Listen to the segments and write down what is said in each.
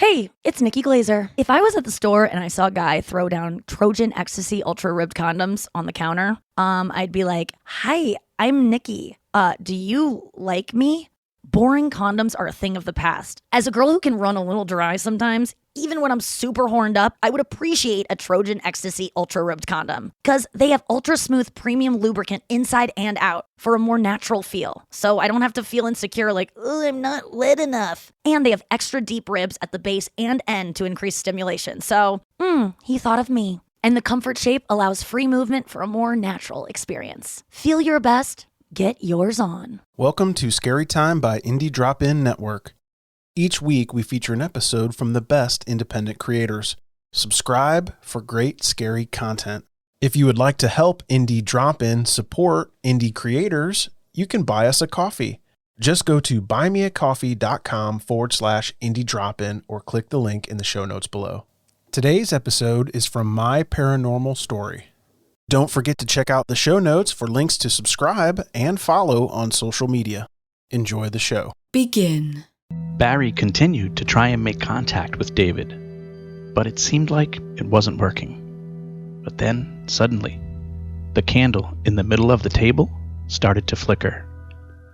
Hey, it's Nikki Glazer. If I was at the store and I saw a guy throw down Trojan Ecstasy Ultra Ribbed condoms on the counter, I'd be like, "Hi, I'm Nikki. Do you like me?" Boring condoms are a thing of the past. As a girl who can run a little dry sometimes, even when I'm super horned up, I would appreciate a Trojan Ecstasy Ultra Ribbed condom because they have ultra smooth premium lubricant inside and out for a more natural feel. So I don't have to feel insecure like, "Oh, I'm not wet enough." And they have extra deep ribs at the base and end to increase stimulation. So, he thought of me. And the comfort shape allows free movement for a more natural experience. Feel your best. Get yours on. Welcome to Scary Time by Indie Drop-In Network. Each week we feature an episode from the best independent creators. Subscribe for great scary content. If you would like to help Indie Drop-In support indie creators, you can buy us a coffee. Just go to buymeacoffee.com/indie drop-in or click the link in the show notes below. Today's episode is from My Paranormal Story. Don't forget to check out the show notes for links to subscribe and follow on social media. Enjoy the show. Begin. Barry continued to try and make contact with David, but it seemed like it wasn't working. But then, suddenly, the candle in the middle of the table started to flicker,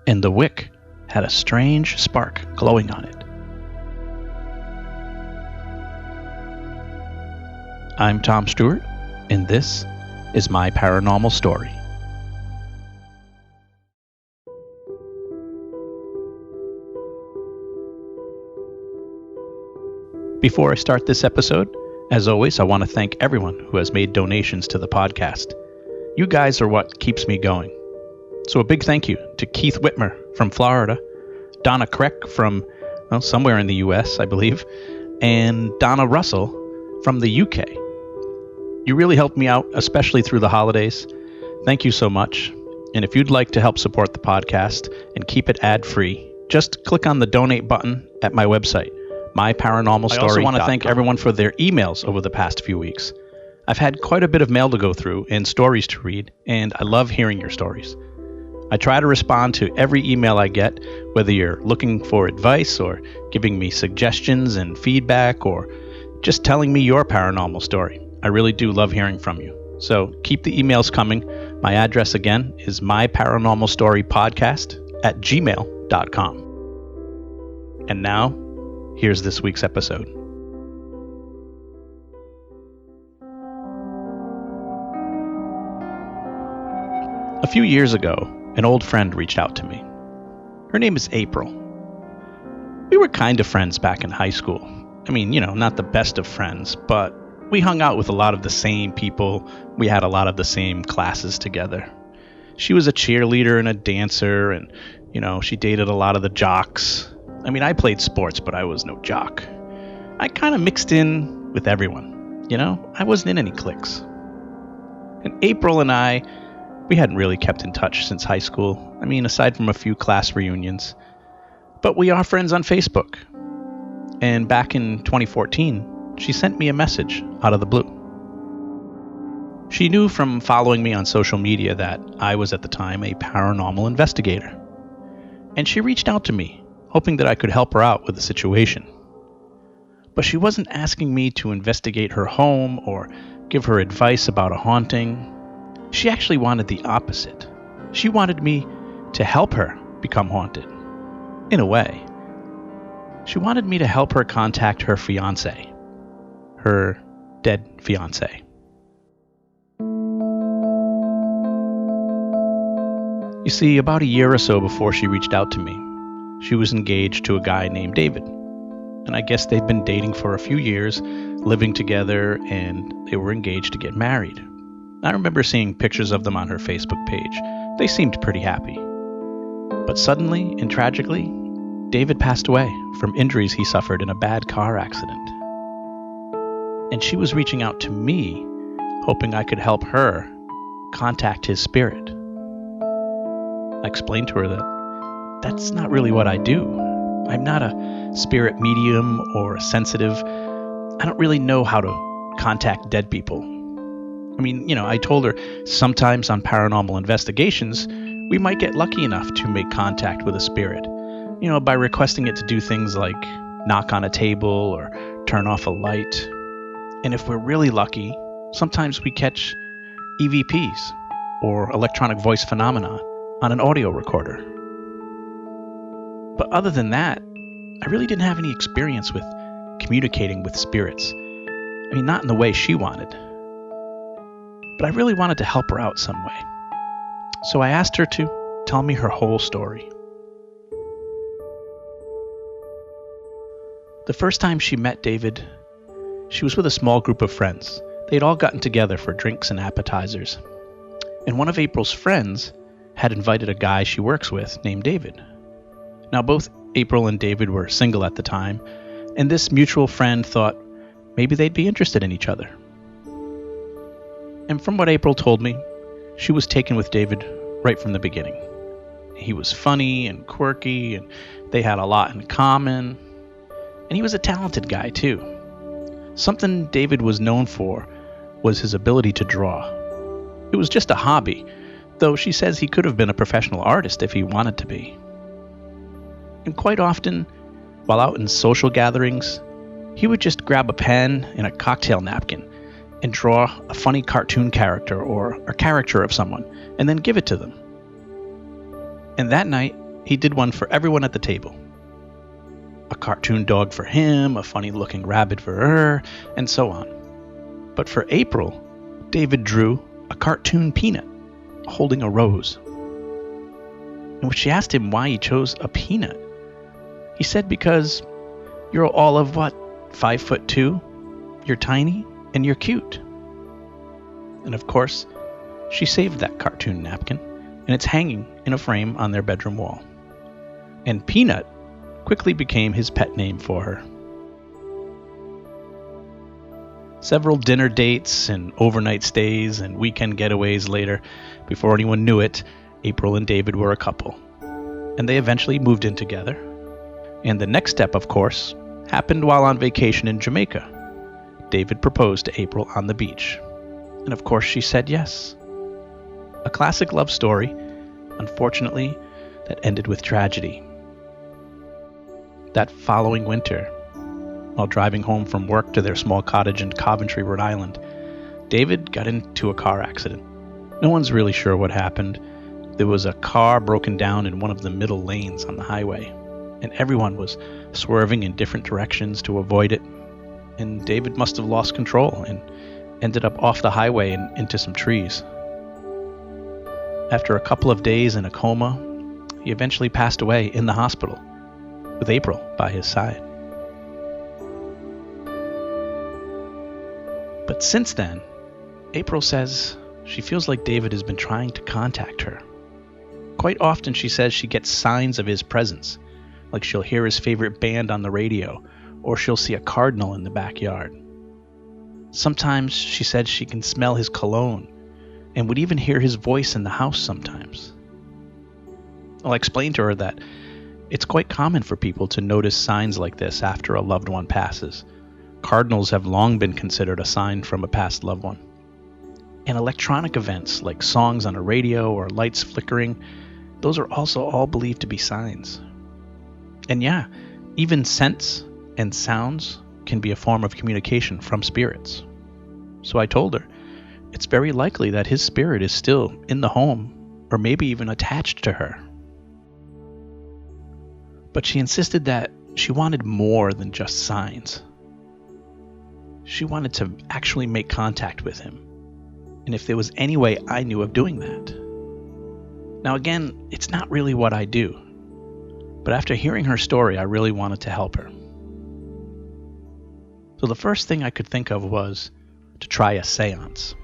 and the wick had a strange spark glowing on it. I'm Tom Stewart, and this is My Paranormal Story. Before I start this episode, as always, I want to thank everyone who has made donations to the podcast. You guys are what keeps me going. So a big thank you to Keith Whitmer from Florida, Donna Kreck from, somewhere in the US, I believe, and Donna Russell from the UK. You really helped me out, especially through the holidays. Thank you so much. And if you'd like to help support the podcast and keep it ad-free, just click on the donate button at my website, myparanormalstory.com. I also want to thank everyone for their emails over the past few weeks. I've had quite a bit of mail to go through and stories to read, and I love hearing your stories. I try to respond to every email I get, whether you're looking for advice or giving me suggestions and feedback or just telling me your paranormal story. I really do love hearing from you. So keep the emails coming. My address again is myparanormalstorypodcast@gmail.com. And now, here's this week's episode. A few years ago, an old friend reached out to me. Her name is April. We were kind of friends back in high school. I mean, not the best of friends, but we hung out with a lot of the same people. We had a lot of the same classes together. She was a cheerleader and a dancer, and, she dated a lot of the jocks. I mean, I played sports, but I was no jock. I kind of mixed in with everyone, I wasn't in any cliques. And April and I, we hadn't really kept in touch since high school. I mean, aside from a few class reunions. But we are friends on Facebook. And back in 2014, she sent me a message out of the blue. She knew from following me on social media that I was at the time a paranormal investigator. And she reached out to me, hoping that I could help her out with the situation. But she wasn't asking me to investigate her home or give her advice about a haunting. She actually wanted the opposite. She wanted me to help her become haunted. In a way. She wanted me to help her contact her fiancé. Her dead fiancé. You see, about a year or so before she reached out to me, she was engaged to a guy named David. And I guess they'd been dating for a few years, living together, and they were engaged to get married. I remember seeing pictures of them on her Facebook page. They seemed pretty happy. But suddenly and tragically, David passed away from injuries he suffered in a bad car accident. And she was reaching out to me, hoping I could help her contact his spirit. I explained to her that that's not really what I do. I'm not a spirit medium or a sensitive. I don't really know how to contact dead people. I mean, I told her sometimes on paranormal investigations, we might get lucky enough to make contact with a spirit, by requesting it to do things like knock on a table or turn off a light. And if we're really lucky, sometimes we catch EVPs, or electronic voice phenomena, on an audio recorder. But other than that, I really didn't have any experience with communicating with spirits. I mean, not in the way she wanted. But I really wanted to help her out some way. So I asked her to tell me her whole story. The first time she met David, she was with a small group of friends. They'd all gotten together for drinks and appetizers. And one of April's friends had invited a guy she works with named David. Now, both April and David were single at the time, and this mutual friend thought maybe they'd be interested in each other. And from what April told me, she was taken with David right from the beginning. He was funny and quirky, and they had a lot in common. And he was a talented guy, too. Something David was known for was his ability to draw. It was just a hobby, though she says he could have been a professional artist if he wanted to be. And quite often, while out in social gatherings, he would just grab a pen and a cocktail napkin and draw a funny cartoon character or a caricature of someone, and then give it to them. And that night, he did one for everyone at the table. A cartoon dog for him, a funny-looking rabbit for her, and so on. But for April, David drew a cartoon peanut holding a rose. And when she asked him why he chose a peanut, he said, because you're all of what, 5'2", you're tiny, and you're cute. And of course, she saved that cartoon napkin, and it's hanging in a frame on their bedroom wall. And Peanut quickly became his pet name for her. Several dinner dates and overnight stays and weekend getaways later, before anyone knew it, April and David were a couple. And they eventually moved in together. And the next step, of course, happened while on vacation in Jamaica. David proposed to April on the beach. And of course she said yes. A classic love story, unfortunately, that ended with tragedy. That following winter, while driving home from work to their small cottage in Coventry, Rhode Island, David got into a car accident. No one's really sure what happened. There was a car broken down in one of the middle lanes on the highway, and everyone was swerving in different directions to avoid it. And David must have lost control and ended up off the highway and into some trees. After a couple of days in a coma, he eventually passed away in the hospital, with April by his side. But since then, April says she feels like David has been trying to contact her. Quite often she says she gets signs of his presence, like she'll hear his favorite band on the radio, or she'll see a cardinal in the backyard. Sometimes she said she can smell his cologne, and would even hear his voice in the house sometimes. I'll explain to her that it's quite common for people to notice signs like this after a loved one passes. Cardinals have long been considered a sign from a past loved one. And electronic events like songs on a radio or lights flickering, those are also all believed to be signs. And yeah, even scents and sounds can be a form of communication from spirits. So I told her it's very likely that his spirit is still in the home, or maybe even attached to her. But she insisted that she wanted more than just signs. She wanted to actually make contact with him, and if there was any way I knew of doing that. Now again, it's not really what I do, but after hearing her story, I really wanted to help her. So the first thing I could think of was to try a séance.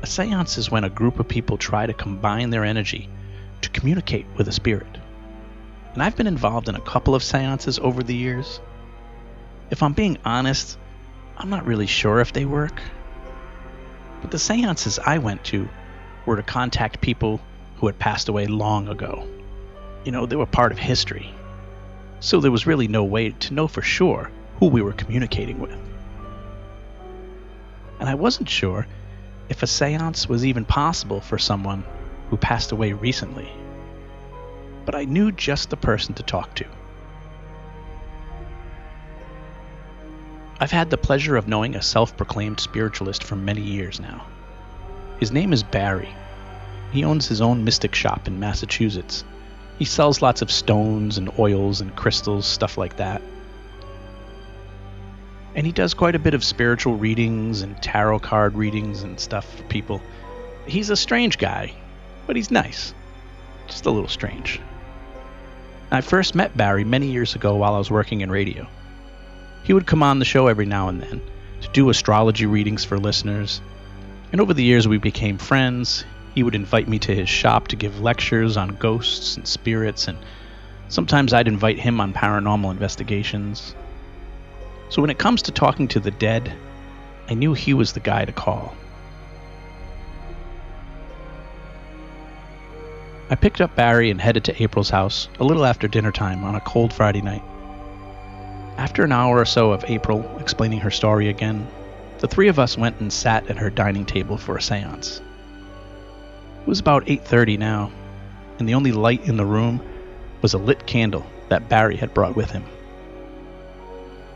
A séance is when a group of people try to combine their energy to communicate with a spirit. And I've been involved in a couple of séances over the years. If I'm being honest, I'm not really sure if they work. But the séances I went to were to contact people who had passed away long ago. You know, they were part of history. So there was really no way to know for sure who we were communicating with. And I wasn't sure if a séance was even possible for someone who passed away recently, but I knew just the person to talk to. I've had the pleasure of knowing a self-proclaimed spiritualist for many years now. His name is Barry. He owns his own mystic shop in Massachusetts. He sells lots of stones and oils and crystals, stuff like that. And he does quite a bit of spiritual readings and tarot card readings and stuff for people. He's a strange guy, but he's nice. Just a little strange. I first met Barry many years ago while I was working in radio. He would come on the show every now and then to do astrology readings for listeners. And over the years we became friends. He would invite me to his shop to give lectures on ghosts and spirits, and sometimes I'd invite him on paranormal investigations. So when it comes to talking to the dead, I knew he was the guy to call. I picked up Barry and headed to April's house a little after dinner time on a cold Friday night. After an hour or so of April explaining her story again, the three of us went and sat at her dining table for a séance. It was about 8:30 now, and the only light in the room was a lit candle that Barry had brought with him.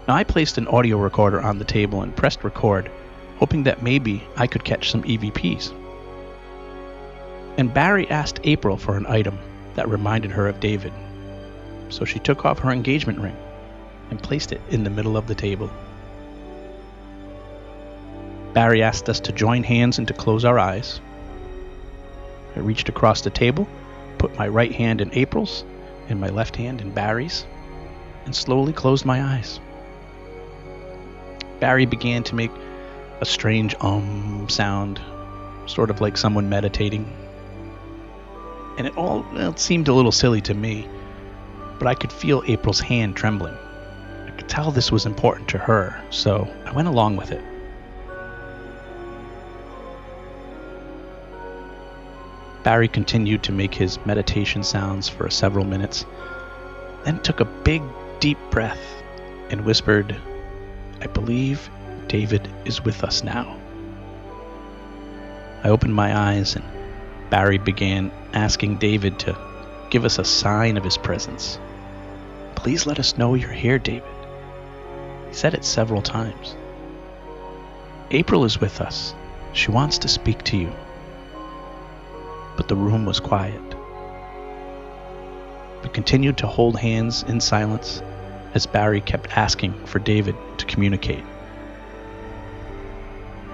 Now I placed an audio recorder on the table and pressed record, hoping that maybe I could catch some EVPs. And Barry asked April for an item that reminded her of David, so she took off her engagement ring and placed it in the middle of the table. Barry asked us to join hands and to close our eyes. I reached across the table, put my right hand in April's and my left hand in Barry's, and slowly closed my eyes. Barry began to make a strange sound, sort of like someone meditating. And it seemed a little silly to me, but I could feel April's hand trembling. I could tell this was important to her, so I went along with it. Barry continued to make his meditation sounds for several minutes, then took a big, deep breath and whispered, "I believe David is with us now." I opened my eyes and Barry began asking David to give us a sign of his presence. "Please let us know you're here, David." He said it several times. "April is with us. She wants to speak to you." But the room was quiet. We continued to hold hands in silence as Barry kept asking for David to communicate.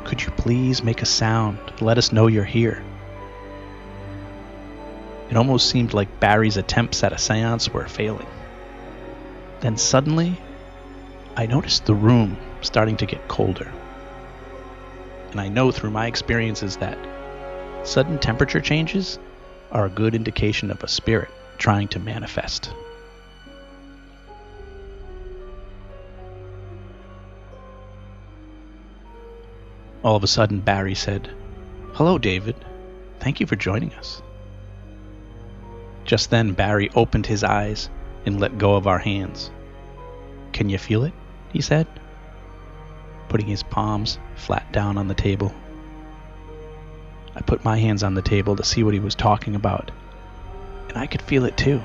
"Could you please make a sound to let us know you're here?" It almost seemed like Barry's attempts at a séance were failing. Then suddenly, I noticed the room starting to get colder. And I know through my experiences that sudden temperature changes are a good indication of a spirit trying to manifest. All of a sudden, Barry said, "Hello, David. Thank you for joining us." Just then, Barry opened his eyes and let go of our hands. "Can you feel it?" he said, putting his palms flat down on the table. I put my hands on the table to see what he was talking about, and I could feel it too.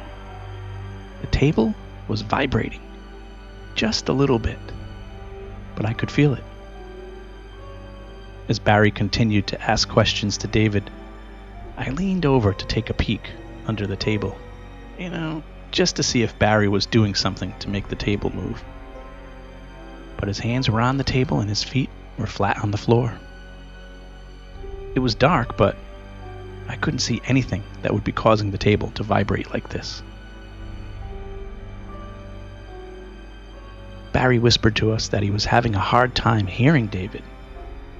The table was vibrating, just a little bit, but I could feel it. As Barry continued to ask questions to David, I leaned over to take a peek under the table, just to see if Barry was doing something to make the table move. But his hands were on the table and his feet were flat on the floor. It was dark, but I couldn't see anything that would be causing the table to vibrate like this. Barry whispered to us that he was having a hard time hearing David.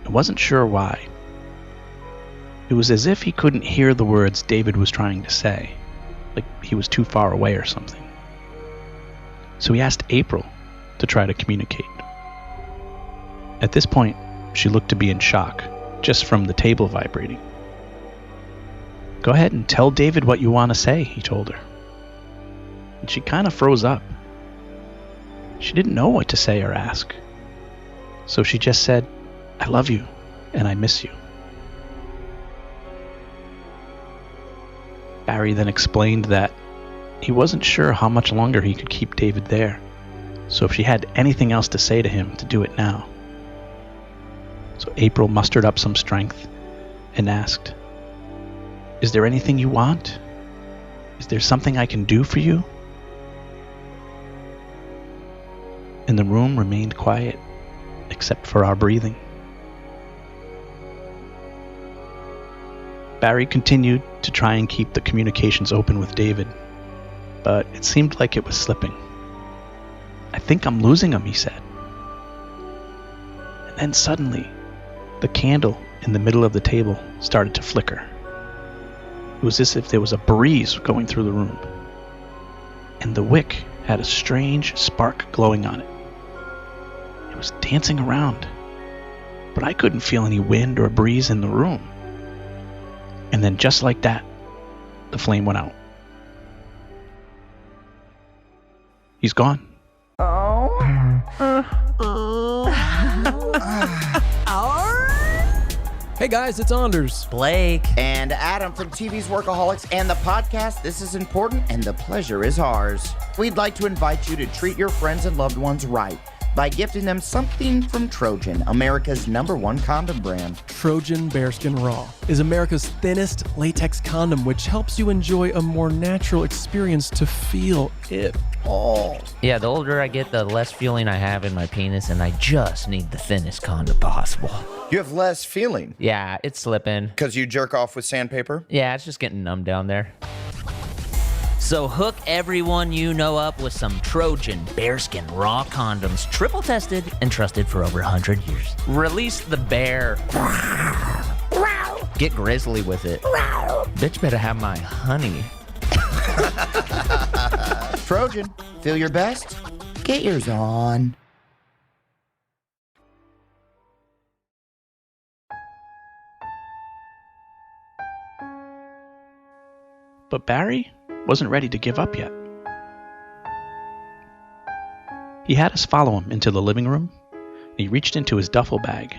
I wasn't sure why. It was as if he couldn't hear the words David was trying to say, like he was too far away or something. So he asked April to try to communicate. At this point, she looked to be in shock, just from the table vibrating. "Go ahead and tell David what you want to say," he told her. And she kind of froze up. She didn't know what to say or ask. So she just said, "I love you, and I miss you." Barry then explained that he wasn't sure how much longer he could keep David there, so if she had anything else to say to him, to do it now. So April mustered up some strength and asked, "Is there anything you want? Is there something I can do for you?" And the room remained quiet, except for our breathing. Barry continued to try and keep the communications open with David, but it seemed like it was slipping. "I think I'm losing him," he said. And then suddenly, the candle in the middle of the table started to flicker. It was as if there was a breeze going through the room, and the wick had a strange spark glowing on it. It was dancing around, but I couldn't feel any wind or breeze in the room. And then just like that, the flame went out. He's gone. Hey guys, it's Anders. Blake. And Adam from TV's Workaholics and the podcast This Is Important and the Pleasure Is Ours. We'd like to invite you to treat your friends and loved ones right by gifting them something from Trojan, America's #1 condom brand. Trojan Bearskin Raw is America's thinnest latex condom, which helps you enjoy a more natural experience to feel it all. Yeah, the older I get, the less feeling I have in my penis, and I just need the thinnest condom possible. You have less feeling Yeah, it's slipping. because you jerk off with sandpaper? Yeah, it's just getting numb down there. So hook everyone you know up with some Trojan Bearskin Raw condoms, triple tested and trusted for over 100 years. Release the bear. Get grizzly with it. Bitch better have my honey. Trojan, feel your best? Get yours on. But Barry wasn't ready to give up yet. He had us follow him into the living room, and he reached into his duffel bag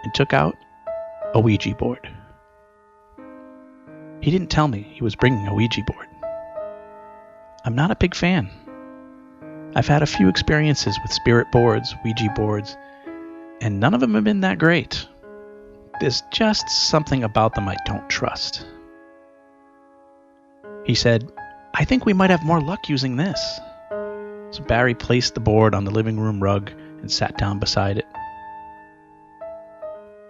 and took out a Ouija board. He didn't tell me he was bringing a Ouija board. I'm not a big fan. I've had a few experiences with spirit boards, Ouija boards, and none of them have been that great. There's just something about them I don't trust. He said, "I think we might have more luck using this." So Barry placed the board on the living room rug and sat down beside it.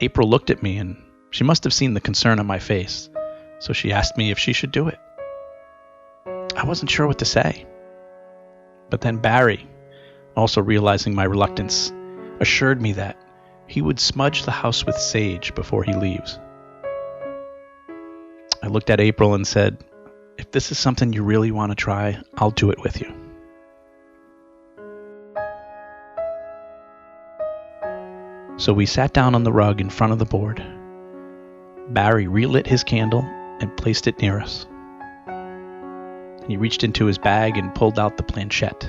April looked at me, and she must have seen the concern on my face, so she asked me if she should do it. I wasn't sure what to say. But then Barry, also realizing my reluctance, assured me that he would smudge the house with sage before he leaves. I looked at April and said, "If this is something you really want to try, I'll do it with you." So we sat down on the rug in front of the board. Barry relit his candle and placed it near us. He reached into his bag and pulled out the planchette.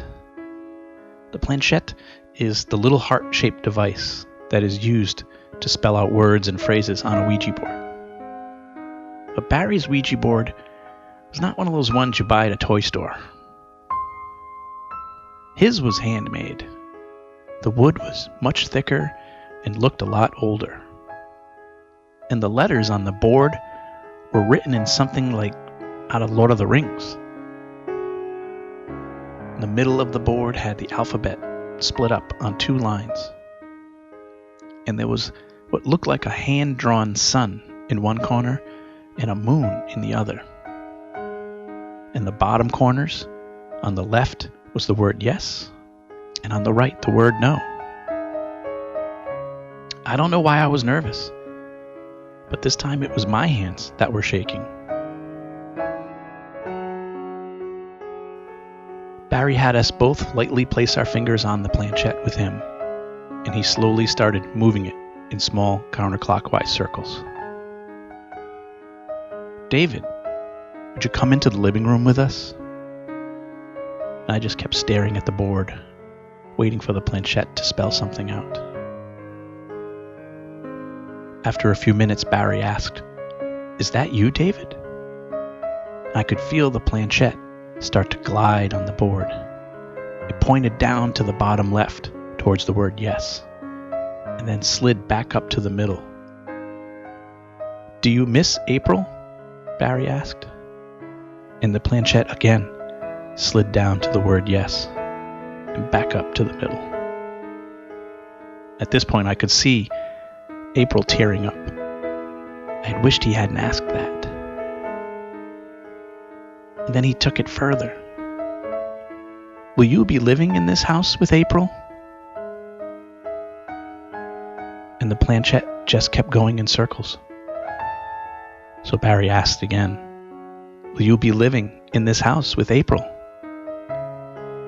The planchette is the little heart-shaped device that is used to spell out words and phrases on a Ouija board. But Barry's Ouija board was not one of those ones you buy at a toy store. His was handmade. The wood was much thicker and looked a lot older. And the letters on the board were written in something like out of Lord of the Rings. The middle of the board had the alphabet split up on 2 lines. And there was what looked like a hand-drawn sun in one corner and a moon in the other. In the bottom corners, on the left was the word yes, and on the right the word no. I don't know why I was nervous, but this time it was my hands that were shaking. Barry had us both lightly place our fingers on the planchette with him, and he slowly started moving it in small counterclockwise circles. "David, would you come into the living room with us?" And I just kept staring at the board, waiting for the planchette to spell something out. After a few minutes, Barry asked, "Is that you, David?" I could feel the planchette start to glide on the board. It pointed down to the bottom left towards the word yes, and then slid back up to the middle. "Do you miss April?" Barry asked. And the planchette again slid down to the word yes, and back up to the middle. At this point, I could see April tearing up. I had wished he hadn't asked that. And then he took it further. "Will you be living in this house with April?" And the planchette just kept going in circles. So Barry asked again, "Will you be living in this house with April?"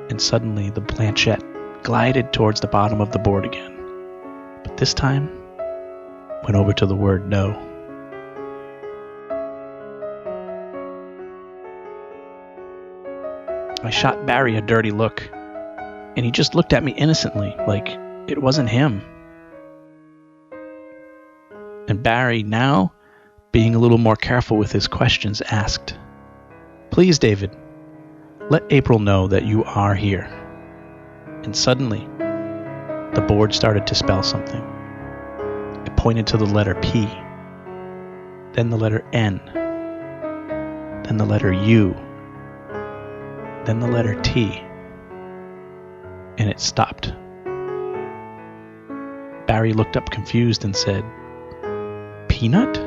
And suddenly the planchette glided towards the bottom of the board again, but this time went over to the word no. I shot Barry a dirty look, and he just looked at me innocently, like it wasn't him. And Barry, now being a little more careful with his questions, asked, "Please, David, let April know that you are here." And suddenly, the board started to spell something. It pointed to the letter P, then the letter N, then the letter U, then the letter T, and it stopped. Barry looked up confused and said, "Peanut?"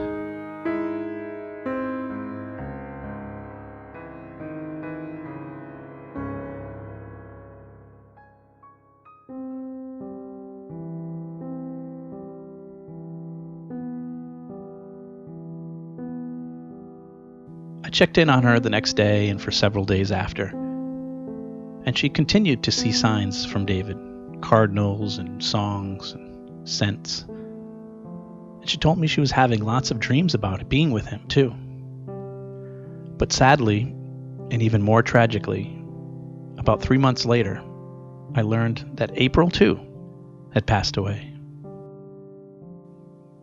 I checked in on her the next day and for several days after, and she continued to see signs from David, cardinals and songs and scents. And she told me she was having lots of dreams about it, being with him too. But sadly, and even more tragically, about 3 months later, I learned that April too had passed away.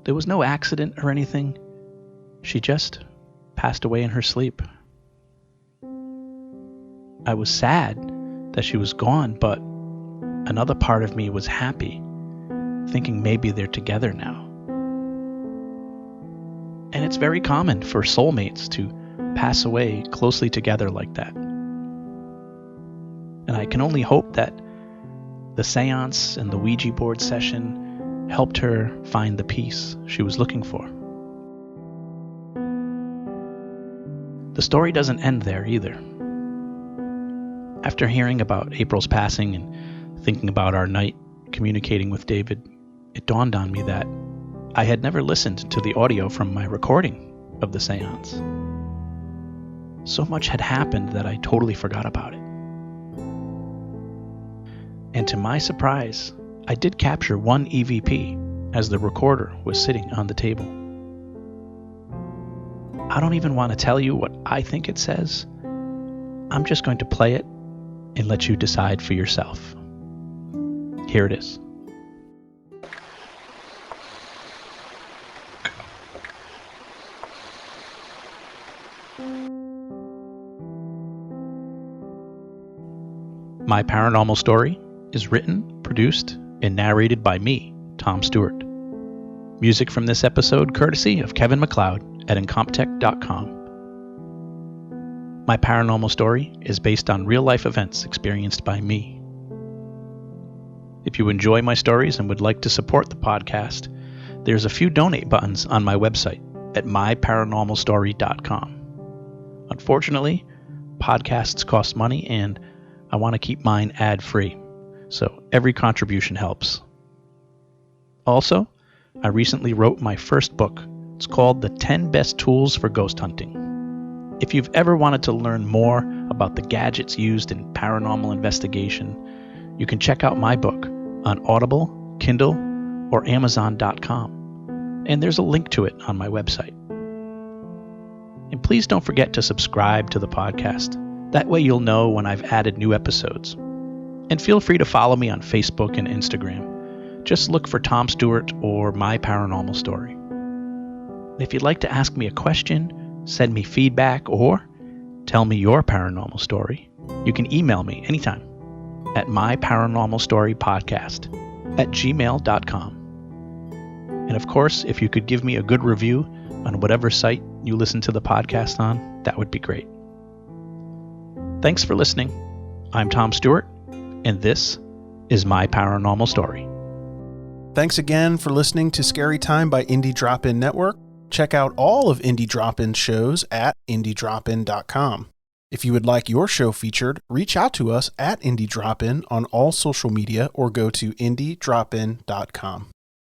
There was no accident or anything. She just passed away in her sleep. I was sad that she was gone, but another part of me was happy, thinking maybe they're together now. And it's very common for soulmates to pass away closely together like that. And I can only hope that the séance and the Ouija board session helped her find the peace she was looking for. The story doesn't end there either. After hearing about April's passing and thinking about our night communicating with David, it dawned on me that I had never listened to the audio from my recording of the séance. So much had happened that I totally forgot about it. And to my surprise, I did capture one EVP as the recorder was sitting on the table. I don't even want to tell you what I think it says. I'm just going to play it and let you decide for yourself. Here it is. My Paranormal Story is written, produced, and narrated by me, Tom Stewart. Music from this episode courtesy of Kevin MacLeod at incomptech.com. My Paranormal Story is based on real-life events experienced by me. If you enjoy my stories and would like to support the podcast, there's a few donate buttons on my website at myparanormalstory.com. Unfortunately, podcasts cost money and I want to keep mine ad-free, so every contribution helps. Also, I recently wrote my first book. It's called The 10 Best Tools for Ghost Hunting. If you've ever wanted to learn more about the gadgets used in paranormal investigation, you can check out my book on Audible, Kindle, or Amazon.com. And there's a link to it on my website. And please don't forget to subscribe to the podcast. That way you'll know when I've added new episodes. And feel free to follow me on Facebook and Instagram. Just look for Tom Stewart or My Paranormal Story. If you'd like to ask me a question, send me feedback, or tell me your paranormal story, you can email me anytime at myparanormalstorypodcast@gmail.com. And of course, if you could give me a good review on whatever site you listen to the podcast on, that would be great. Thanks for listening. I'm Tom Stewart, and this is My Paranormal Story. Thanks again for listening to Scary Time by Indie Drop-In Network. Check out all of Indie Drop-In shows at indiedropin.com. If you would like your show featured, reach out to us at Indie Drop-In on all social media or go to indiedropin.com.